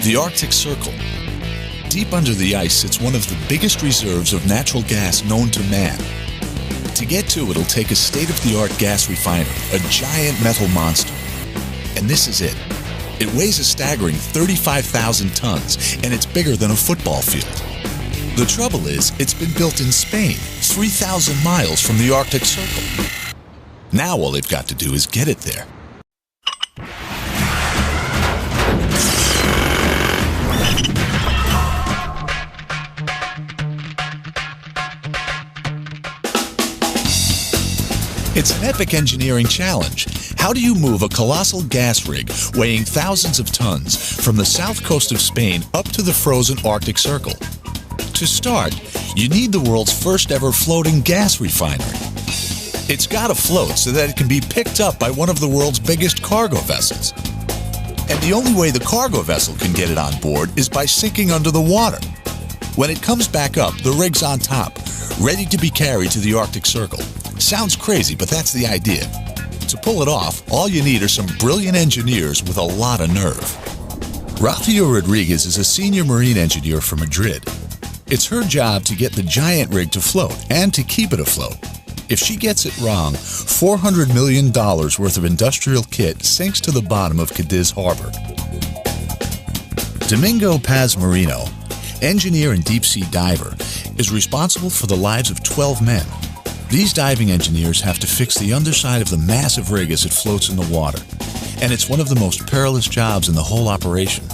The Arctic Circle. Deep under the ice sits one of the biggest reserves of natural gas known to man. To get to it, it'll take a state-of-the-art gas refinery, a giant metal monster. And this is it. It weighs a staggering 35,000 tons, and it's bigger than a football field. The trouble is, it's been built in Spain, 3,000 miles from the Arctic Circle. Now all they've got to do is get it there. It's an epic engineering challenge. How do you move a colossal gas rig weighing thousands of tons from the south coast of Spain up to the frozen Arctic Circle? To start, you need the world's first ever floating gas refinery. It's got to float so that it can be picked up by one of the world's biggest cargo vessels. And the only way the cargo vessel can get it on board is by sinking under the water. When it comes back up, the rig's on top, ready to be carried to the Arctic Circle. Sounds crazy, but that's the idea. To pull it off, all you need are some brilliant engineers with a lot of nerve. Rafael Rodriguez is a senior marine engineer from Madrid. It's her job to get the giant rig to float and to keep it afloat. If she gets it wrong, $400 million worth of industrial kit sinks to the bottom of Cadiz Harbor. Domingo Paz Marino, engineer and deep-sea diver, is responsible for the lives of 12 men. These diving engineers have to fix the underside of the massive rig as it floats in the water, and it's one of the most perilous jobs in the whole operation.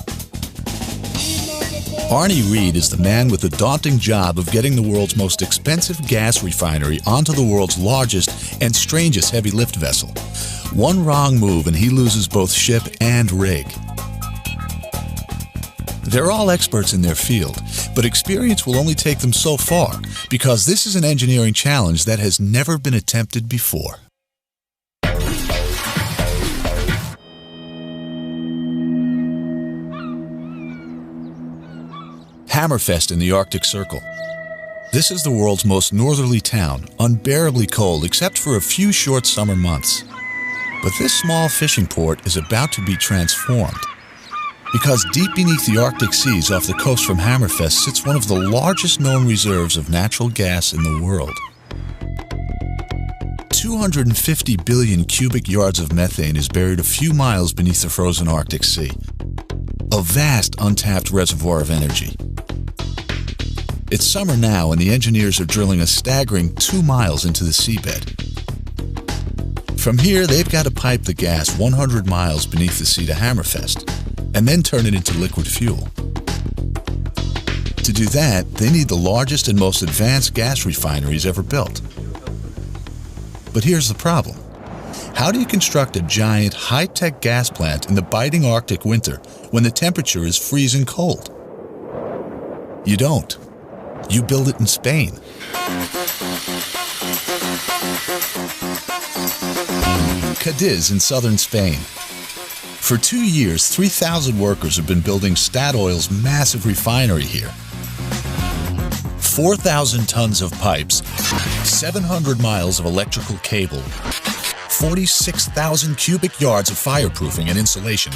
Arnie Reed is the man with the daunting job of getting the world's most expensive gas refinery onto the world's largest and strangest heavy lift vessel. One wrong move and he loses both ship and rig. They're all experts in their field, but experience will only take them so far because this is an engineering challenge that has never been attempted before. Hammerfest in the Arctic Circle. This is the world's most northerly town, unbearably cold except for a few short summer months. But this small fishing port is about to be transformed. Because deep beneath the Arctic seas off the coast from Hammerfest sits one of the largest known reserves of natural gas in the world. 250 billion cubic yards of methane is buried a few miles beneath the frozen Arctic Sea. A vast untapped reservoir of energy. It's summer now and the engineers are drilling a staggering 2 miles into the seabed. From here, they've got to pipe the gas 100 miles beneath the sea to Hammerfest, and then turn it into liquid fuel. To do that, they need the largest and most advanced gas refineries ever built. But here's the problem. How do you construct a giant, high-tech gas plant in the biting Arctic winter when the temperature is freezing cold? You don't. You build it in Spain. Cadiz in southern Spain. For 2 years, 3,000 workers have been building Statoil's massive refinery here. 4,000 tons of pipes, 700 miles of electrical cable, 46,000 cubic yards of fireproofing and insulation,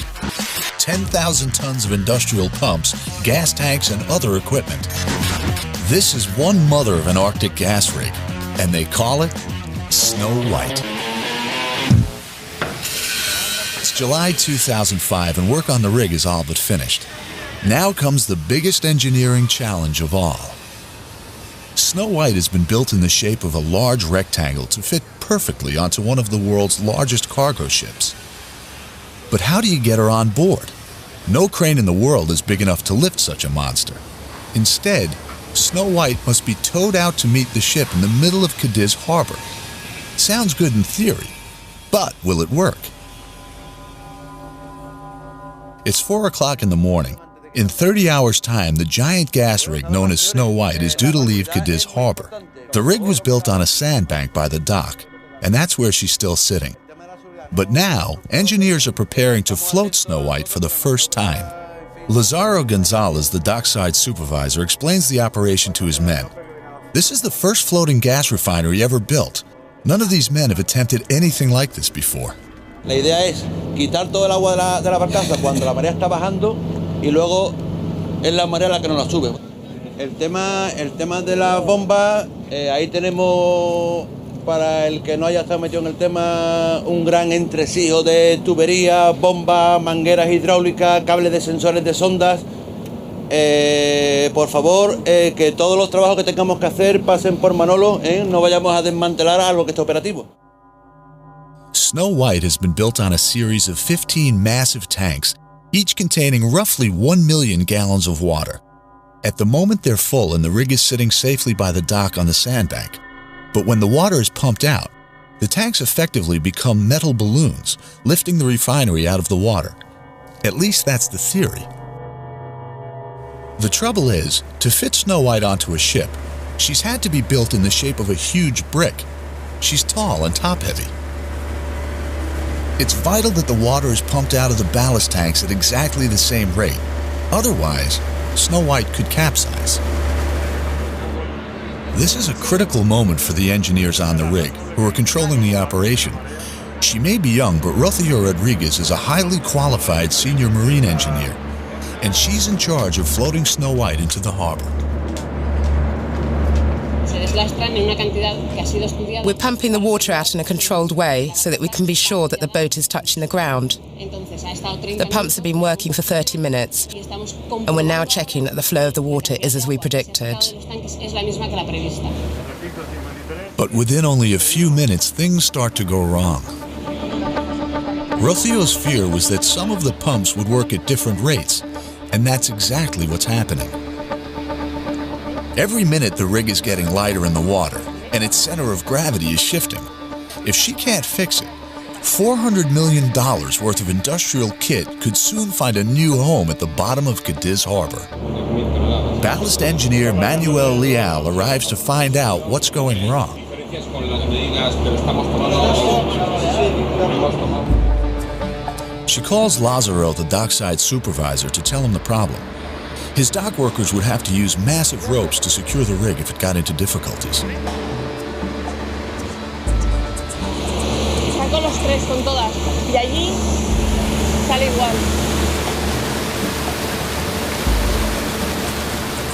10,000 tons of industrial pumps, gas tanks, and other equipment. This is one mother of an Arctic gas rig, and they call it Snohvit. It's July 2005 and work on the rig is all but finished. Now comes the biggest engineering challenge of all. Snohvit has been built in the shape of a large rectangle to fit perfectly onto one of the world's largest cargo ships. But how do you get her on board? No crane in the world is big enough to lift such a monster. Instead, Snohvit must be towed out to meet the ship in the middle of Cadiz Harbor. Sounds good in theory, but will it work? It's 4 o'clock in the morning. In 30 hours' time, the giant gas rig known as Snohvit is due to leave Cadiz Harbor. The rig was built on a sandbank by the dock, and that's where she's still sitting. But now, engineers are preparing to float Snohvit for the first time. Lazaro Gonzalez, the dockside supervisor, explains the operation to his men. This is the first floating gas refinery ever built. None of these men have attempted anything like this before. La idea es quitar todo el agua de la barcaza cuando la marea está bajando y luego es la marea la que nos la sube. El tema de las bombas, ahí tenemos, para el que no haya estado metido en el tema, un gran entresijo de tuberías, bombas, mangueras hidráulicas, cables de sensores de sondas. Por favor, que todos los trabajos que tengamos que hacer pasen por Manolo, no vayamos a desmantelar algo que esté operativo. Snohvit has been built on a series of 15 massive tanks, each containing roughly 1 million gallons of water. At the moment they're full and the rig is sitting safely by the dock on the sandbank. But when the water is pumped out, the tanks effectively become metal balloons, lifting the refinery out of the water. At least that's the theory. The trouble is, to fit Snohvit onto a ship, she's had to be built in the shape of a huge brick. She's tall and top-heavy. It's vital that the water is pumped out of the ballast tanks at exactly the same rate. Otherwise, Snohvit could capsize. This is a critical moment for the engineers on the rig, who are controlling the operation. She may be young, but Rocío Rodriguez is a highly qualified senior marine engineer, and she's in charge of floating Snohvit into the harbor. We're pumping the water out in a controlled way so that we can be sure that the boat is touching the ground. The pumps have been working for 30 minutes, and we're now checking that the flow of the water is as we predicted. But within only a few minutes, things start to go wrong. Rocío's fear was that some of the pumps would work at different rates, and that's exactly what's happening. Every minute the rig is getting lighter in the water, and its center of gravity is shifting. If she can't fix it, $400 million worth of industrial kit could soon find a new home at the bottom of Cadiz Harbor. Ballast engineer Manuel Leal arrives to find out what's going wrong. She calls Lázaro, the dockside supervisor, to tell him the problem. His dock workers would have to use massive ropes to secure the rig if it got into difficulties. Están con los tres, con todas. Y allí sale igual.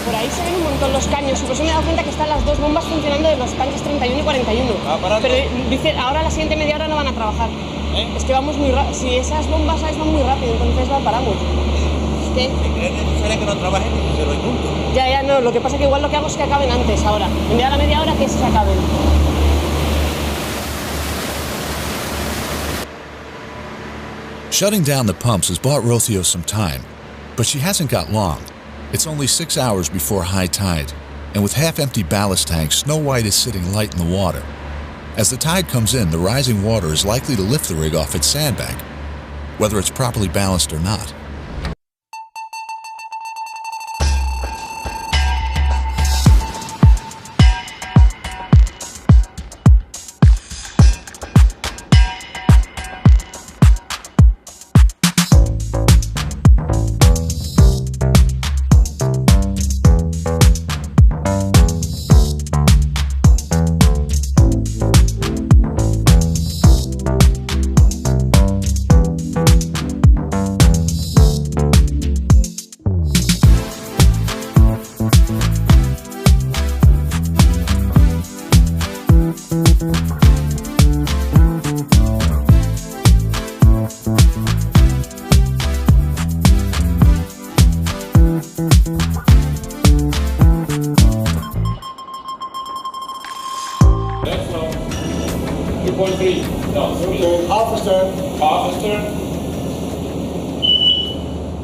Por ahí se ven un montón los caños. Por eso me he dado cuenta que están las dos bombas funcionando de los tanques 31 y 41. Pero dice, ahora la siguiente media hora no van a trabajar. Es que vamos muy rápido. Si esas bombas van muy rápido, entonces las paramos. ¿Qué? ¿Es necesario que no trabajen y se lo punto? Ya, no. Lo que pasa es que igual lo que hago es que acaben antes ahora. En vez de a la media hora que se acaben. Shutting down the pumps has bought Rocío some time, but she hasn't got long. It's only 6 hours before high tide, and with half-empty ballast tanks, Snohvit is sitting light in the water. As the tide comes in, the rising water is likely to lift the rig off its sandbank, whether it's properly balanced or not.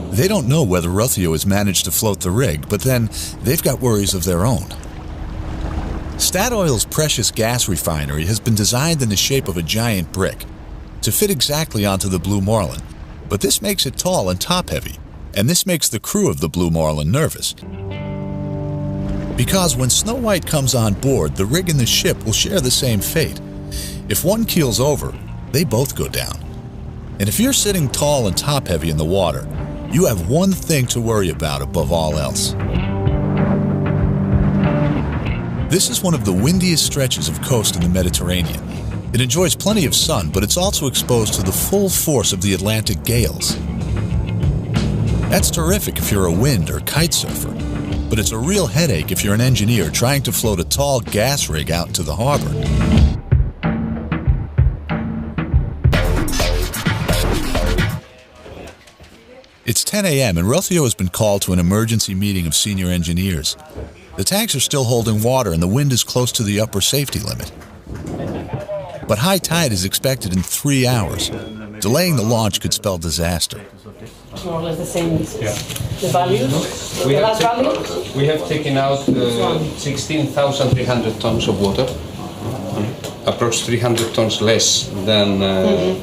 They don't know whether Rocío has managed to float the rig, but then they've got worries of their own. Statoil's precious gas refinery has been designed in the shape of a giant brick to fit exactly onto the Blue Marlin, but this makes it tall and top-heavy, and this makes the crew of the Blue Marlin nervous. Because when Snohvit comes on board, the rig and the ship will share the same fate. If one keels over, they both go down. And if you're sitting tall and top-heavy in the water, you have one thing to worry about above all else. This is one of the windiest stretches of coast in the Mediterranean. It enjoys plenty of sun, but it's also exposed to the full force of the Atlantic gales. That's terrific if you're a wind or kite surfer, but it's a real headache if you're an engineer trying to float a tall gas rig out into the harbor. It's 10 a.m. and Rocio has been called to an emergency meeting of senior engineers. The tanks are still holding water and the wind is close to the upper safety limit. But high tide is expected in 3 hours. Delaying the launch could spell disaster. More or less the same. Yeah. The values? We have taken out 16,300 tons of water, approx 300 tons less than the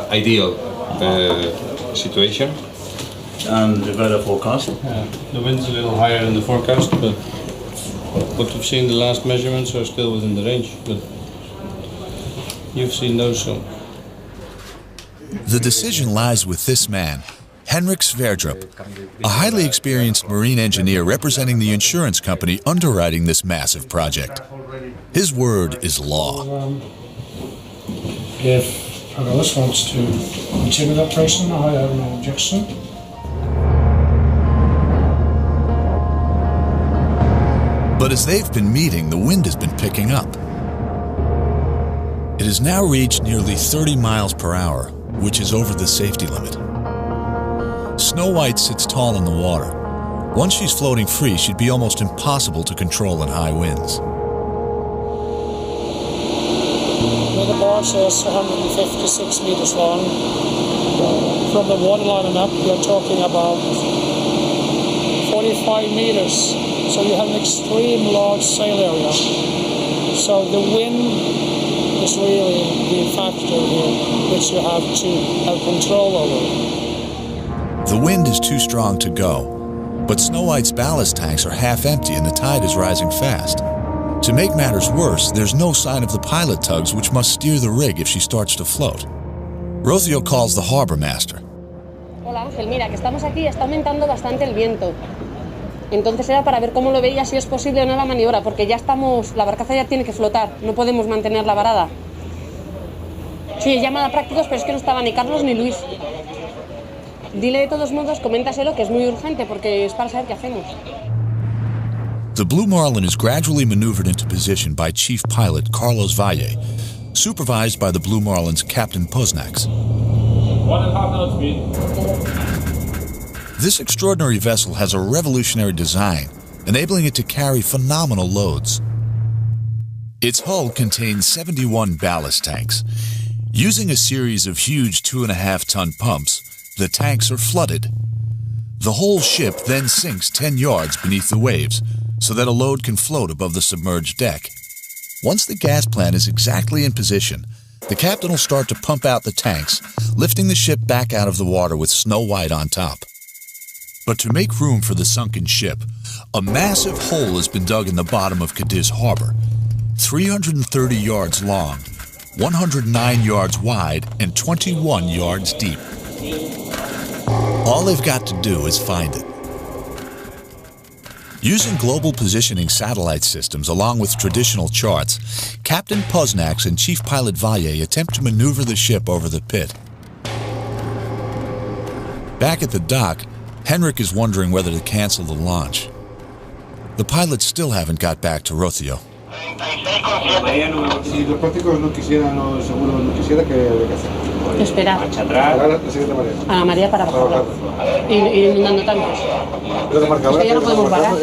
ideal situation. And the weather forecast? The wind's a little higher in the forecast, but what we've seen, the last measurements are still within the range. But you've seen those, so. The decision lies with this man, Henrik Sverdrup, a highly experienced marine engineer representing the insurance company underwriting this massive project. His word is law. If Pagalis wants to continue that pricing, I have no objection. But as they've been meeting, the wind has been picking up. It has now reached nearly 30 miles per hour, which is over the safety limit. Snohvit sits tall in the water. Once she's floating free, she'd be almost impossible to control in high winds. The barge is 156 meters long. From the waterline and up, we are talking about 45 meters. So you have an extreme large sail area. So the wind is really the factor here, which you have to have control over. The wind is too strong to go, but Snohvit's ballast tanks are half empty and the tide is rising fast. To make matters worse, there's no sign of the pilot tugs which must steer the rig if she starts to float. Rocio calls the harbor master. Hola Ángel, mira que estamos aquí, está aumentando bastante el viento. Entonces era para ver cómo lo veía, si es posible o no la maniobra, porque ya estamos, la barcaza ya tiene que flotar, no podemos mantenerla varada. Sí, llaman a prácticos, pero es que no estaba ni Carlos ni Luis. Dile de todos modos, coméntaselo, que es muy urgente, porque es para saber qué hacemos. The Blue Marlin is gradually maneuvered into position by Chief Pilot Carlos Valle, supervised by the Blue Marlin's Captain Posnax. 1.5 knots speed. This extraordinary vessel has a revolutionary design, enabling it to carry phenomenal loads. Its hull contains 71 ballast tanks. Using a series of huge 2.5-ton pumps, the tanks are flooded. The whole ship then sinks 10 yards beneath the waves, so that a load can float above the submerged deck. Once the gas plant is exactly in position, the captain will start to pump out the tanks, lifting the ship back out of the water with Snohvit on top. But to make room for the sunken ship, a massive hole has been dug in the bottom of Cadiz Harbor, 330 yards long, 109 yards wide, and 21 yards deep. All they've got to do is find it. Using global positioning satellite systems along with traditional charts, Captain Posnax and Chief Pilot Valle attempt to maneuver the ship over the pit. Back at the dock, Henrik is wondering whether to cancel the launch. The pilots still haven't got back to Rocio. Esperar a la marea para bajarla. Ir inundando tanques. Es que ya no podemos parar.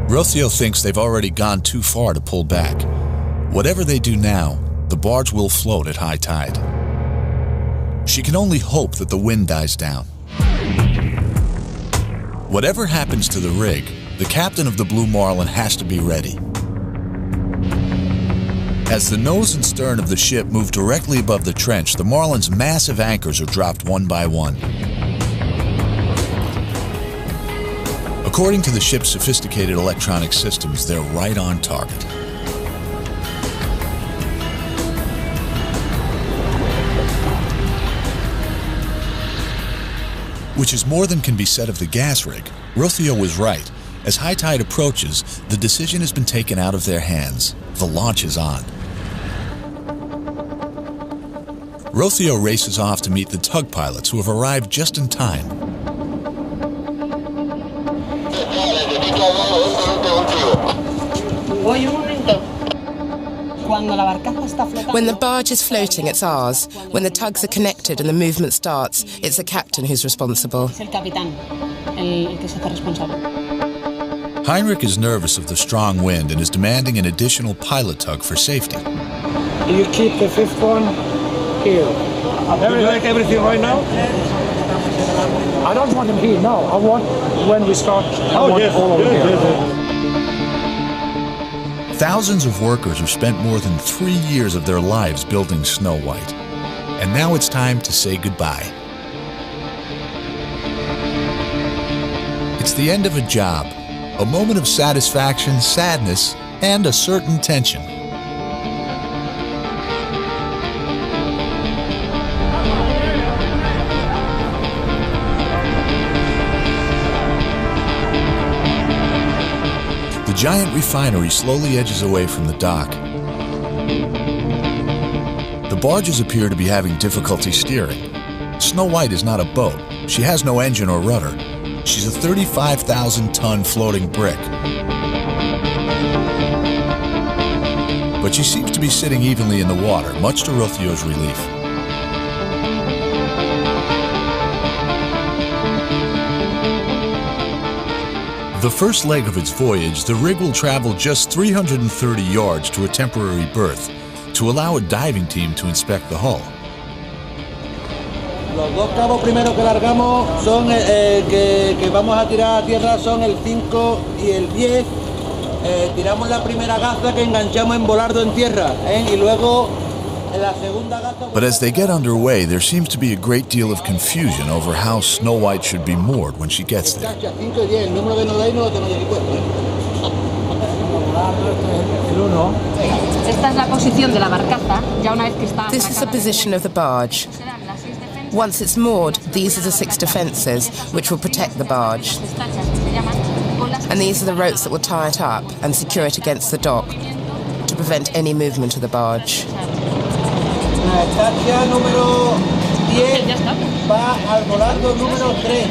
Rocio thinks they've already gone too far to pull back. Whatever they do now, the barge will float at high tide. She can only hope that the wind dies down. Whatever happens to the rig, the captain of the Blue Marlin has to be ready. As the nose and stern of the ship move directly above the trench, the Marlin's massive anchors are dropped one by one. According to the ship's sophisticated electronic systems, they're right on target. Which is more than can be said of the gas rig. Rocio was right. As high tide approaches, the decision has been taken out of their hands. The launch is on. Rocio races off to meet the tug pilots who have arrived just in time. When the barge is floating, it's ours. When the tugs are connected and the movement starts, it's the captain who's responsible. Heinrich is nervous of the strong wind and is demanding an additional pilot tug for safety. You keep the fifth one here. Do you like everything right now? I don't want him here now. I want when we start. I want all over here. Thousands of workers have spent more than 3 years of their lives building Snohvit. And now it's time to say goodbye. It's the end of a job, a moment of satisfaction, sadness, and a certain tension. The giant refinery slowly edges away from the dock. The barges appear to be having difficulty steering. Snohvit is not a boat. She has no engine or rudder. She's a 35,000-ton floating brick. But she seems to be sitting evenly in the water, much to Rocio's relief. The first leg of its voyage, the rig will travel just 330 yards to a temporary berth to allow a diving team to inspect the hull. Los dos cabos primero que largamos son que vamos a tirar a tierra son el 5 y el 10. Tiramos la primera gaza que enganchamos en volardo en tierra, y luego la segunda gaza. But as they get underway, there seems to be a great deal of confusion over how Snohvit should be moored when she gets there. 5 y 10, el número que nos dais no lo tengo yo aquí puesto. Esta es la posición de la barcaza, ya una vez que está. This is the position of the barge. Once it's moored, these are the 6 defences, which will protect the barge. And these are the ropes that will tie it up and secure it against the dock to prevent any movement of the barge. La estancia número 10 va al volardo número 3.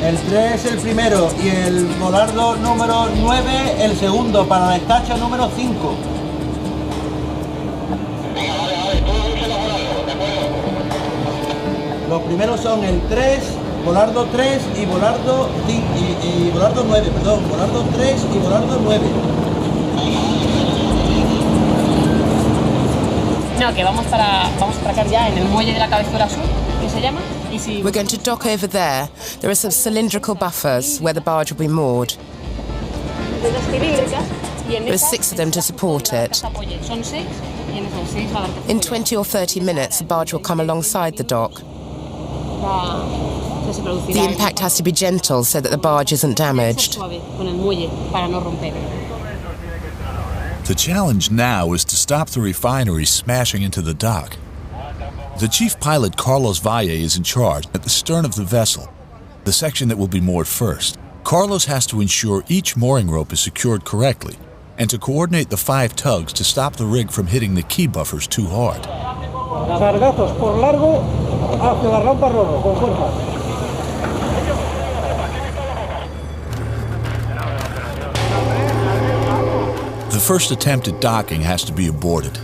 El 3 es el primero y el volardo número 9 el segundo para la estacha número 5. Los primeros son el 3, volardo 3 y volardo 9, perdón, volardo 3 y volardo 9. No, que vamos para acá ya en el muelle de la cabecera sur, que se llama. We're going to dock over there. There are some cylindrical buffers where the barge will be moored. There are 6 of them to support it. In 20 or 30 minutes, the barge will come alongside the dock. The impact has to be gentle so that the barge isn't damaged. The challenge now is to stop the refinery smashing into the dock. The chief pilot, Carlos Valle, is in charge at the stern of the vessel, the section that will be moored first. Carlos has to ensure each mooring rope is secured correctly and to coordinate the 5 tugs to stop the rig from hitting the key buffers too hard. Cargazos por largo hacia la rampa Rorro, con fuerza. The first attempt at docking has to be aborted.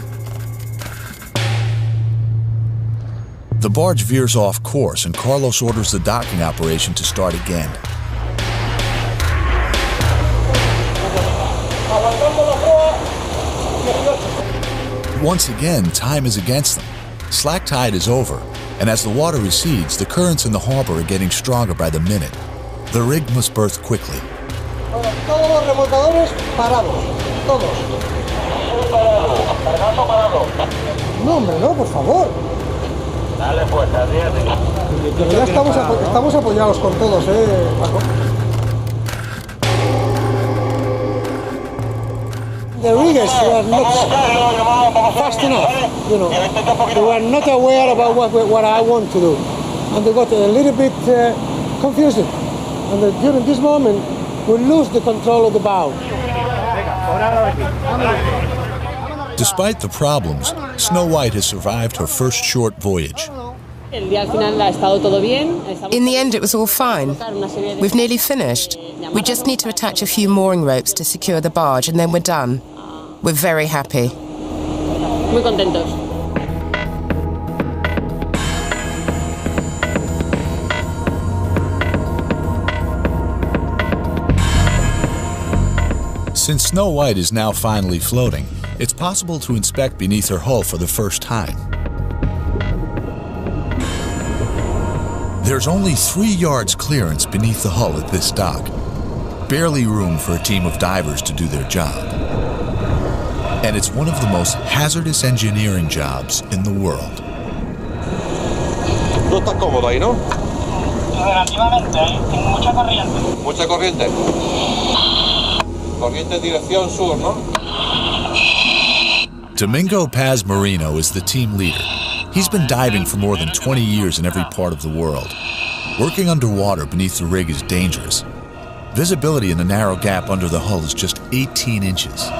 The barge veers off course and Carlos orders the docking operation to start again. Once again, time is against them. Slack tide is over, and as the water recedes, the currents in the harbor are getting stronger by the minute. The rig must berth quickly. Todos los remolcadores parados, todos. No, hombre, no, por favor. Dale fuerza, fíjate. Ya estamos apoyados con todos, Paco. The riggers were not fast enough, you know. They were not aware about what I want to do. and they got a little bit confused. And during this moment, we lose the control of the bow. Despite the problems, Snohvit has survived her first short voyage. In the end, it was all fine. We've nearly finished. We just need to attach a few mooring ropes to secure the barge, and then we're done. We're very happy. Muy contentos. Since Snohvit is now finally floating, it's possible to inspect beneath her hull for the first time. There's only 3 yards clearance beneath the hull at this dock. Barely room for a team of divers to do their job. And it's one of the most hazardous engineering jobs in the world. No está cómodo ahí, ¿no? Relativamente, hay mucha corriente. Mucha corriente. Corriente en dirección sur, ¿no? Domingo Paz Marino is the team leader. He's been diving for more than 20 years in every part of the world. Working underwater beneath the rig is dangerous. Visibility in the narrow gap under the hull is just 18 inches.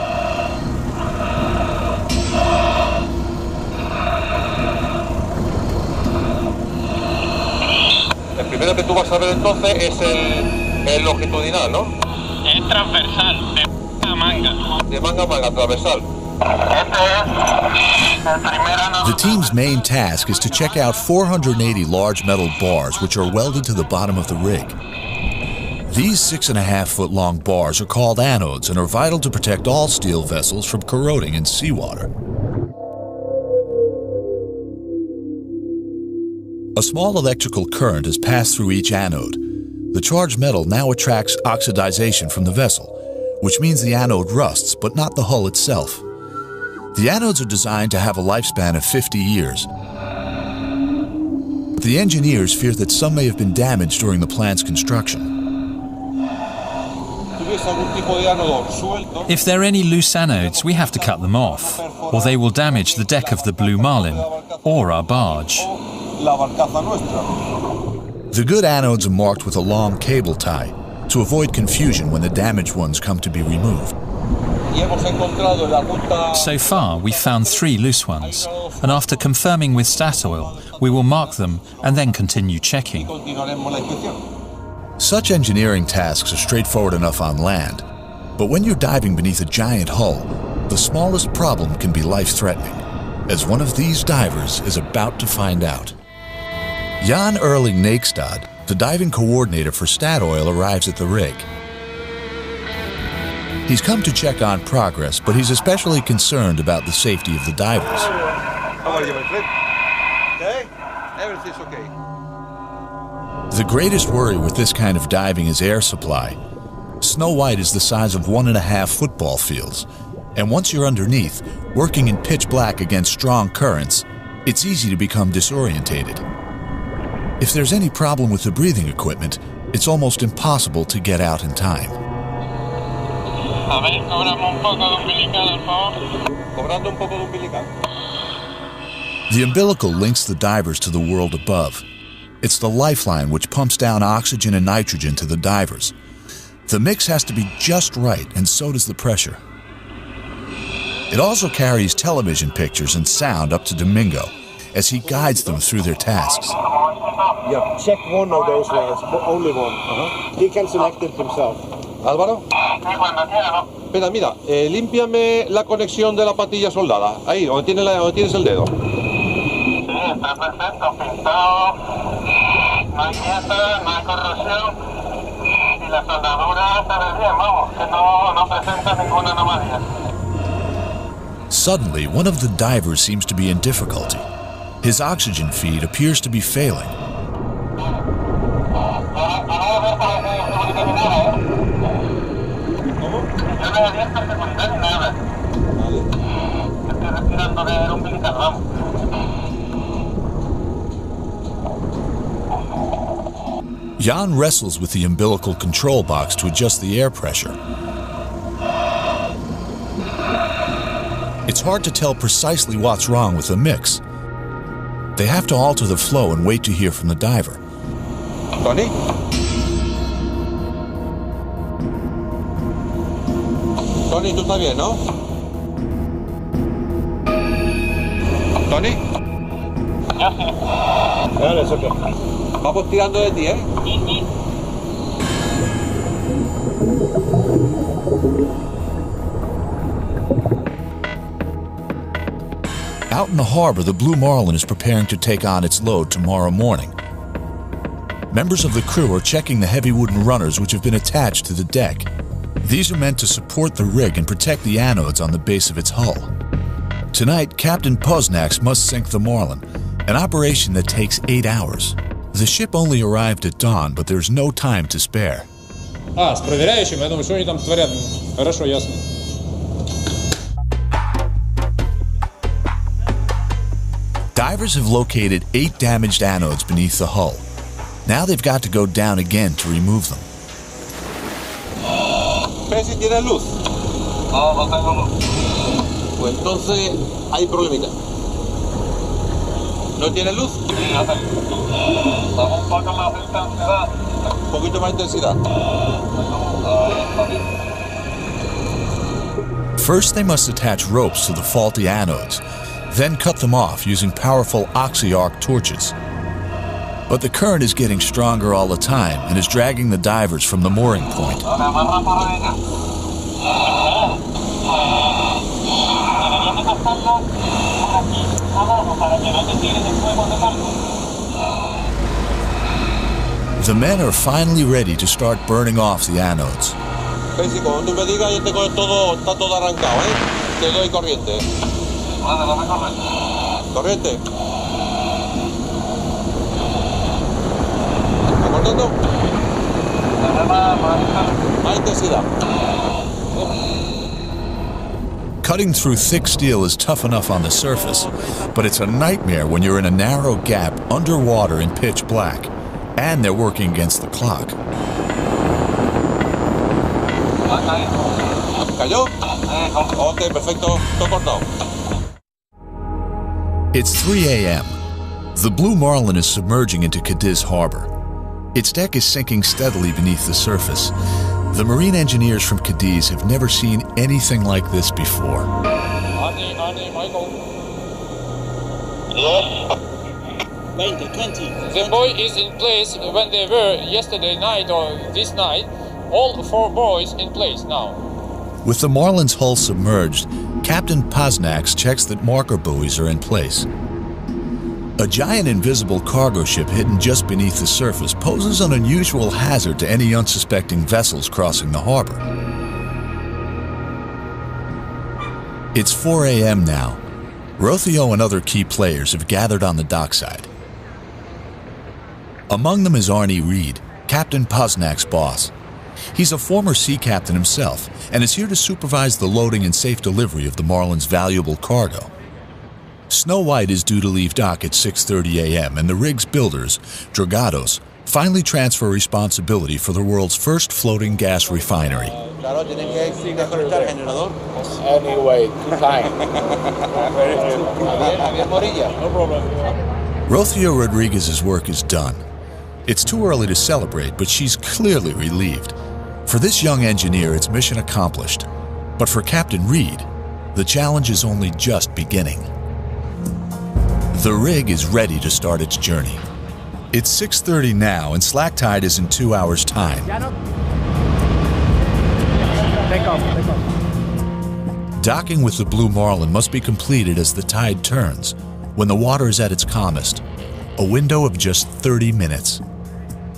El primero que tú vas a ver entonces es el longitudinal, ¿no? Es transversal, de manga. De manga a manga, transversal. The team's main task is to check out 480 large metal bars which are welded to the bottom of the rig. These 6.5-foot long bars are called anodes and are vital to protect all steel vessels from corroding in seawater. A small electrical current is passed through each anode. The charged metal now attracts oxidization from the vessel, which means the anode rusts, but not the hull itself. The anodes are designed to have a lifespan of 50 years. The engineers fear that some may have been damaged during the plant's construction. If there are any loose anodes, we have to cut them off, or they will damage the deck of the Blue Marlin or our barge. The good anodes are marked with a long cable tie to avoid confusion when the damaged ones come to be removed. So far, we've found 3 loose ones, and after confirming with Statoil, we will mark them and then continue checking. Such engineering tasks are straightforward enough on land, but when you're diving beneath a giant hull, the smallest problem can be life-threatening, as one of these divers is about to find out. Jan Erling Nakestad, the diving coordinator for Statoil, arrives at the rig. He's come to check on progress, but he's especially concerned about the safety of the divers. How are you, my friend? Okay? Everything's okay. The greatest worry with this kind of diving is air supply. Snohvit is the size of 1.5 football fields, and once you're underneath, working in pitch black against strong currents, it's easy to become disorientated. If there's any problem with the breathing equipment, it's almost impossible to get out in time. The umbilical links the divers to the world above. It's the lifeline which pumps down oxygen and nitrogen to the divers. The mix has to be just right, and so does the pressure. It also carries television pictures and sound up to Domingo as he guides them through their tasks. Yeah, check one of those ones, but only one. He can select it himself. Álvaro. Espera, mira, límpiame la conexión de la patilla soldada. Ahí, donde tienes el dedo. Sí, está perfecto, pintado, no hay pieza, no hay corrosión y la soldadura se ve bien, vamos, que no presenta ninguna anomalía. Suddenly, one of the divers seems to be in difficulty. His oxygen feed appears to be failing. Jan wrestles with the umbilical control box to adjust the air pressure. It's hard to tell precisely what's wrong with the mix. They have to alter the flow and wait to hear from the diver. Tony? Tony, tú estás bien, ¿no? Tony? Ya sí. Dale, socio. Vamos tirando de ti, ¿eh? Out in the harbor, the Blue Marlin is preparing to take on its load tomorrow morning. Members of the crew are checking the heavy wooden runners which have been attached to the deck. These are meant to support the rig and protect the anodes on the base of its hull. Tonight, Captain Posnax must sink the Marlin, an operation that takes 8 hours. The ship only arrived at dawn, but there's no time to spare. С проверяющим, я думаю, что они там творят. Хорошо, ясно. Divers have located 8 damaged anodes beneath the hull. Now they've got to go down again to remove them. ¿Ves si tiene luz? No, no tengo luz. Pues entonces hay problemita. ¿No tiene luz? Sí, ya tengo. Dame un poco más de intensidad. Un poquito más de intensidad. First, they must attach ropes to the faulty anodes, then cut them off using powerful oxy-arc torches. But the current is getting stronger all the time and is dragging the divers from the mooring point. The men are finally ready to start burning off the anodes. Pesi, cuando tú me digas, yo tengo todo, está todo arrancado, ¿eh? Te doy corriente. Vale, dame corriente. Corriente. ¿Acordando? Más intensidad. Cutting through thick steel is tough enough on the surface, but it's a nightmare when you're in a narrow gap underwater in pitch black, and they're working against the clock. ¿Cayó? Ok, perfecto. Todo cortado. It's 3 a.m. The Blue Marlin is submerging into Cadiz Harbor. Its deck is sinking steadily beneath the surface. The marine engineers from Cadiz have never seen anything like this before. Andy, Michael. Yes. 20. The buoy is in place when they were yesterday night or this night. All 4 buoys in place now. With the Marlin's hull submerged, Captain Posnax checks that marker buoys are in place. A giant invisible cargo ship hidden just beneath the surface poses an unusual hazard to any unsuspecting vessels crossing the harbor. It's 4 a.m. now. Rothio and other key players have gathered on the dockside. Among them is Arnie Reed, Captain Posnax's boss. He's a former sea captain himself and is here to supervise the loading and safe delivery of the Marlin's valuable cargo. Snohvit is due to leave dock at 6:30 a.m. and the rig's builders, Drogados, finally transfer responsibility for the world's first floating gas refinery. Anyway, too time. No problem. Rothio Rodriguez's work is done. It's too early to celebrate, but she's clearly relieved. For this young engineer, it's mission accomplished. But for Captain Reed, the challenge is only just beginning. The rig is ready to start its journey. It's 6:30 now, and slack tide is in 2 hours' time. Take off. Docking with the Blue Marlin must be completed as the tide turns, when the water is at its calmest, a window of just 30 minutes.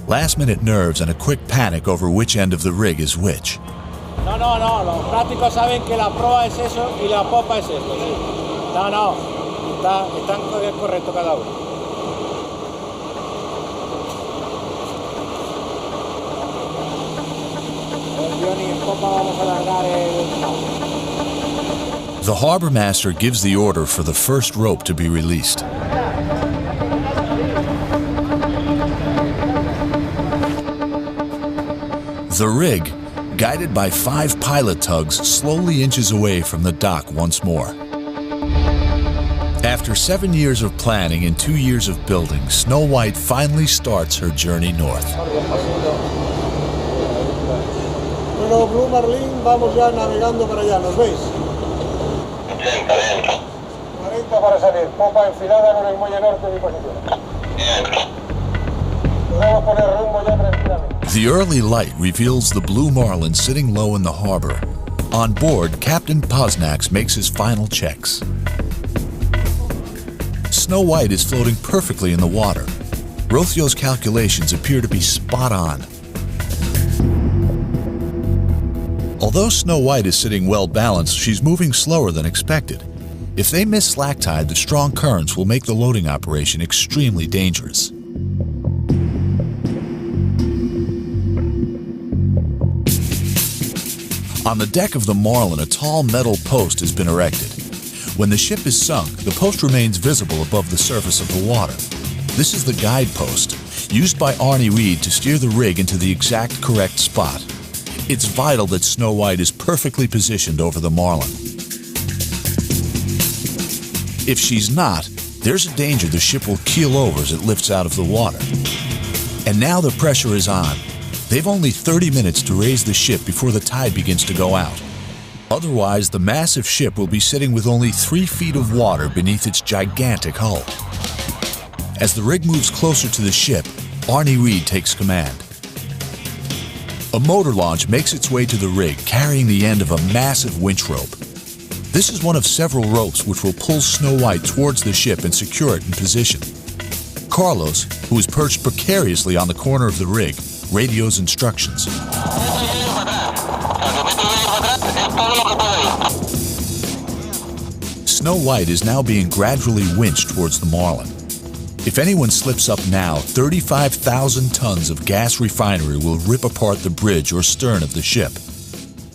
Last-minute nerves and a quick panic over which end of the rig is which. No, los prácticos saben que la proa es eso y la popa es esto, sí. No, están correcto cada uno. The harbor master gives the order for the first rope to be released. The rig, guided by 5 pilot tugs, slowly inches away from the dock once more. After 7 years of planning and 2 years of building, Snohvit finally starts her journey north. Bueno, Blue Marlin, vamos ya navegando para allá, ¿nos veis? 40 para salir, popa enfilada con el muelle norte de posición. Podemos poner rumbo ya tranquilamente. The early light reveals the Blue Marlin sitting low in the harbor. On board, Captain Posnax makes his final checks. Snohvit is floating perfectly in the water. Rothio's calculations appear to be spot on. Although Snohvit is sitting well balanced, she's moving slower than expected. If they miss slack tide, the strong currents will make the loading operation extremely dangerous. On the deck of the Marlin, a tall metal post has been erected. When the ship is sunk, the post remains visible above the surface of the water. This is the guide post, used by Arnie Reed to steer the rig into the exact correct spot. It's vital that Snohvit is perfectly positioned over the Marlin. If she's not, there's a danger the ship will keel over as it lifts out of the water. And now the pressure is on. They've only 30 minutes to raise the ship before the tide begins to go out. Otherwise, the massive ship will be sitting with only 3 feet of water beneath its gigantic hull. As the rig moves closer to the ship, Arnie Reed takes command. A motor launch makes its way to the rig, carrying the end of a massive winch rope. This is one of several ropes which will pull Snohvit towards the ship and secure it in position. Carlos, who is perched precariously on the corner of the rig, radios instructions. Snohvit is now being gradually winched towards the Marlin. If anyone slips up now, 35,000 tons of gas refinery will rip apart the bridge or stern of the ship.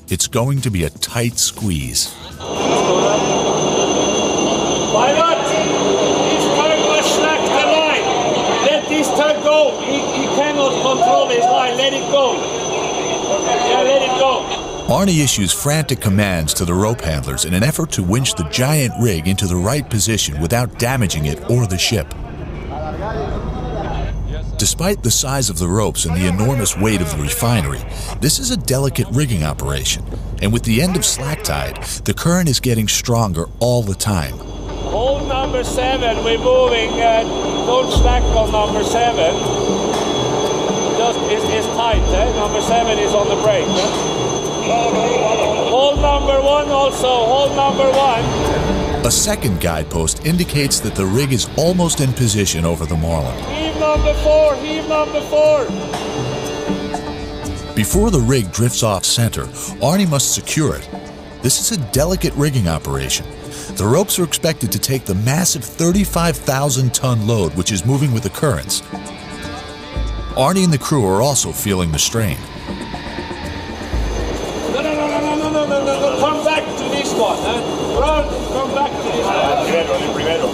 It's going to be a tight squeeze. Pilot, this tug must slack the line. Let this tug go. He cannot control his line. Let it go. Yeah, let it go. Arnie issues frantic commands to the rope handlers in an effort to winch the giant rig into the right position without damaging it or the ship. Despite the size of the ropes and the enormous weight of the refinery, this is a delicate rigging operation, and with the end of slack tide, the current is getting stronger all the time. Hold number 7, we're moving. Don't slack on number 7. Just it's tight. Number 7 is on the brake. Hold number 1 also. Hold number 1. A second guidepost indicates that the rig is almost in position over the Marlin. Heave number 4, heave number 4. Before the rig drifts off center, Arnie must secure it. This is a delicate rigging operation. The ropes are expected to take the massive 35,000-ton load which is moving with the currents. Arnie and the crew are also feeling the strain. No, come back to this one. Run, come back to this one. Primero.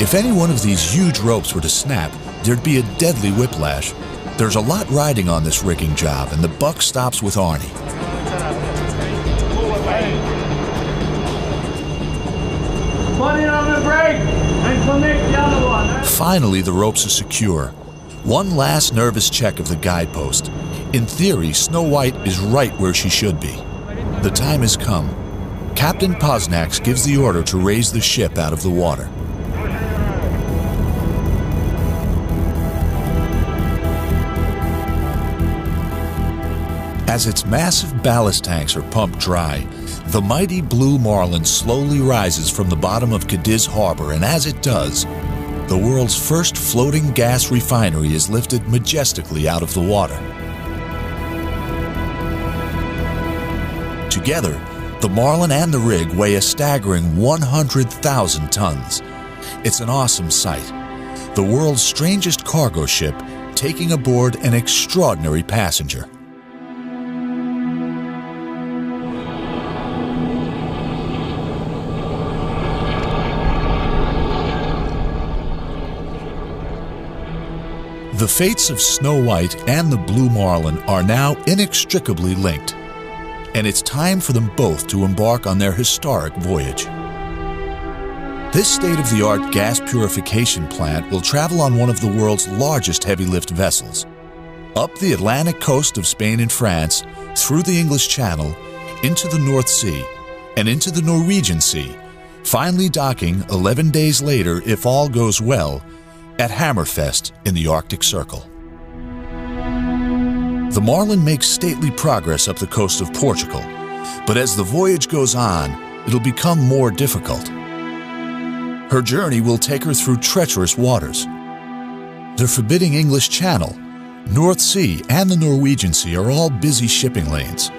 If any one of these huge ropes were to snap, there'd be a deadly whiplash. There's a lot riding on this rigging job, and the buck stops with Arnie. Put it on the brake and connect the other one. Finally, the ropes are secure. One last nervous check of the guidepost. In theory, Snohvit is right where she should be. The time has come. Captain Posnax gives the order to raise the ship out of the water. As its massive ballast tanks are pumped dry, the mighty Blue Marlin slowly rises from the bottom of Cadiz Harbor, and as it does, the world's first floating gas refinery is lifted majestically out of the water. Together, the Marlin and the rig weigh a staggering 100,000 tons. It's an awesome sight. The world's strangest cargo ship taking aboard an extraordinary passenger. The fates of Snow White and the Blue Marlin are now inextricably linked, and it's time for them both to embark on their historic voyage. This state-of-the-art gas purification plant will travel on one of the world's largest heavy-lift vessels, up the Atlantic coast of Spain and France, through the English Channel, into the North Sea, and into the Norwegian Sea, finally docking 11 days later, if all goes well, at Hammerfest in the Arctic Circle. The Marlin makes stately progress up the coast of Portugal, but as the voyage goes on, it'll become more difficult. Her journey will take her through treacherous waters. The forbidding English Channel, North Sea, and the Norwegian Sea are all busy shipping lanes,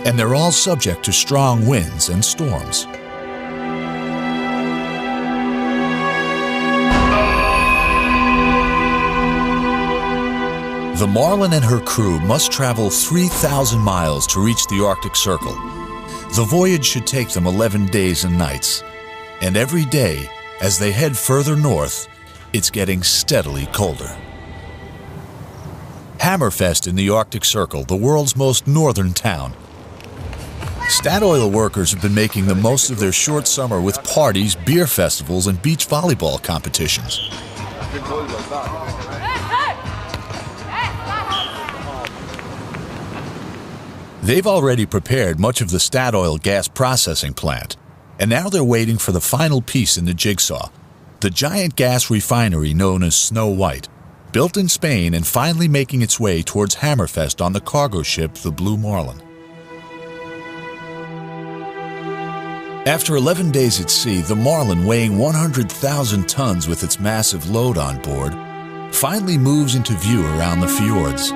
and they're all subject to strong winds and storms. The Marlin and her crew must travel 3,000 miles to reach the Arctic Circle. The voyage should take them 11 days and nights, and every day, as they head further north, it's getting steadily colder. Hammerfest in the Arctic Circle, the world's most northern town. Statoil workers have been making the most of their short summer with parties, beer festivals, and beach volleyball competitions. They've already prepared much of the Statoil gas processing plant, and now they're waiting for the final piece in the jigsaw, the giant gas refinery known as Snow White, built in Spain and finally making its way towards Hammerfest on the cargo ship the Blue Marlin. After 11 days at sea, the Marlin, weighing 100,000 tons with its massive load on board, finally moves into view around the fjords.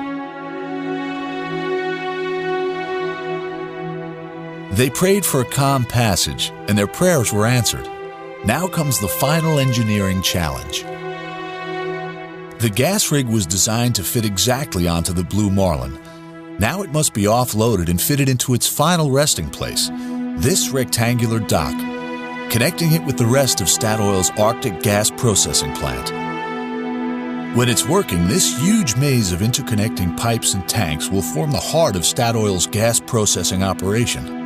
They prayed for a calm passage, and their prayers were answered. Now comes the final engineering challenge. The gas rig was designed to fit exactly onto the Blue Marlin. Now it must be offloaded and fitted into its final resting place, this rectangular dock, connecting it with the rest of Statoil's Arctic gas processing plant. When it's working, this huge maze of interconnecting pipes and tanks will form the heart of Statoil's gas processing operation.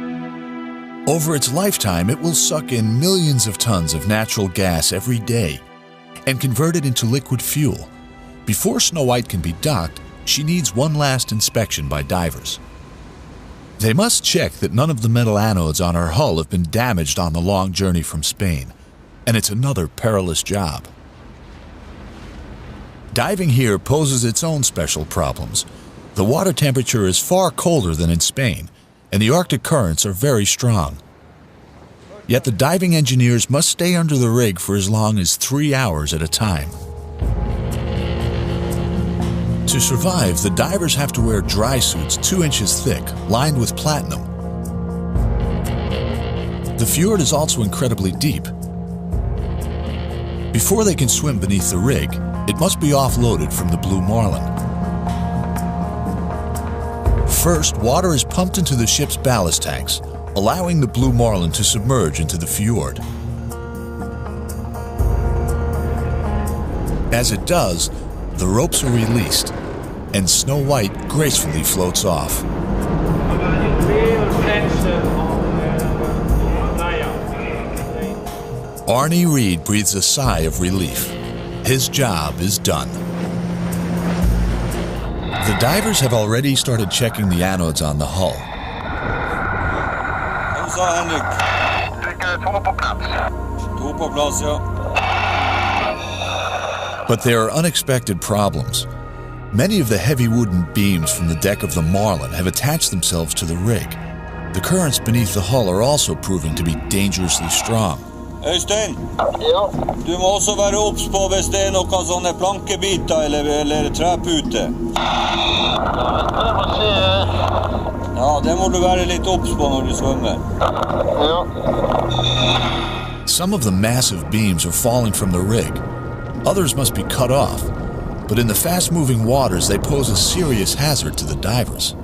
Over its lifetime, it will suck in millions of tons of natural gas every day and convert it into liquid fuel. Before Snow White can be docked, she needs one last inspection by divers. They must check that none of the metal anodes on her hull have been damaged on the long journey from Spain, and it's another perilous job. Diving here poses its own special problems. The water temperature is far colder than in Spain, and the Arctic currents are very strong. Yet the diving engineers must stay under the rig for as long as 3 hours at a time. To survive, the divers have to wear dry suits 2 inches thick, lined with platinum. The fjord is also incredibly deep. Before they can swim beneath the rig, it must be offloaded from the Blue Marlin. First, water is pumped into the ship's ballast tanks, allowing the Blue Marlin to submerge into the fjord. As it does, the ropes are released, and Snow White gracefully floats off. Arnie Reed breathes a sigh of relief. His job is done. The divers have already started checking the anodes on the hull. But there are unexpected problems. Many of the heavy wooden beams from the deck of the Marlin have attached themselves to the rig. The currents beneath the hull are also proving to be dangerously strong. Øystein, du må også være obs på hvis det noen sånne plankebiter eller trepute. Ja, det må du være litt obs på når du svømmer. Some of the massive beams are falling from the rig. Others must be cut off, but in the fast-moving waters they pose a serious hazard to the divers.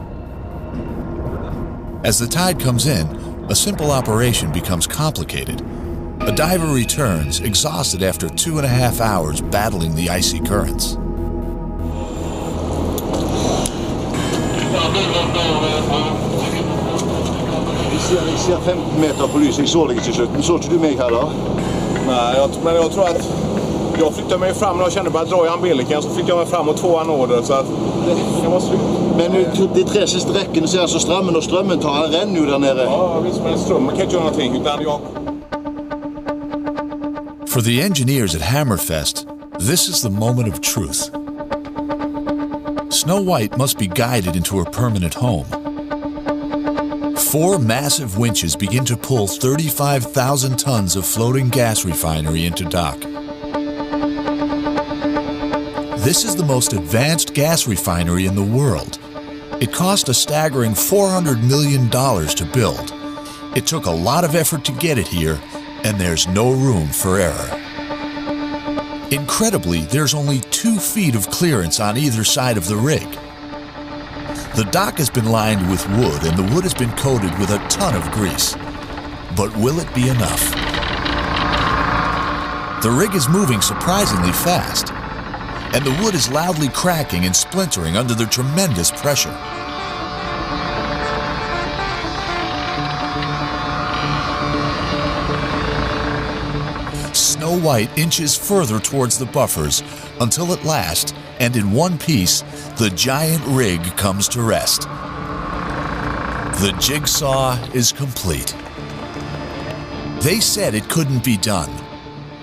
As the tide comes in, a simple operation becomes complicated. A diver returns, exhausted after 2.5 hours battling the icy currents. ser 15 meter på lyset, jag såg det till slut. Såg inte du mig heller? Nej, men jag tror att jag flyttade mig fram och jag kände bara dra i ambiliken, så flyttade jag mig fram och 2 anoder, så att det var slut. Men nu, det 3 sista räcken, så är alltså strömmen tar en ränn nu där nere. Ja, visst, men strömmen kan inte göra någonting, utan jag... For the engineers at Hammerfest, this is the moment of truth. Snow White must be guided into her permanent home. 4 massive winches begin to pull 35,000 tons of floating gas refinery into dock. This is the most advanced gas refinery in the world. It cost a staggering $400 million to build. It took a lot of effort to get it here, and there's no room for error. Incredibly, there's only 2 feet of clearance on either side of the rig. The dock has been lined with wood, and the wood has been coated with a ton of grease. But will it be enough? The rig is moving surprisingly fast, and the wood is loudly cracking and splintering under the tremendous pressure. Snow White inches further towards the buffers until at last, and in one piece, the giant rig comes to rest. The jigsaw is complete. They said it couldn't be done.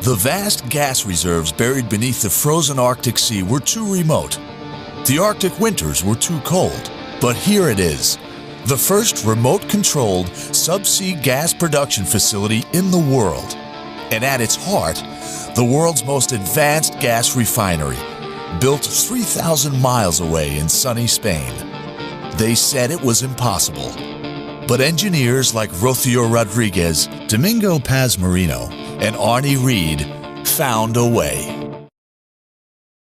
The vast gas reserves buried beneath the frozen Arctic Sea were too remote. The Arctic winters were too cold. But here it is, the first remote-controlled subsea gas production facility in the world. And at its heart, the world's most advanced gas refinery, built 3,000 miles away in sunny Spain. They said it was impossible. But engineers like Rocio Rodriguez, Domingo Paz Marino, and Arnie Reed found a way.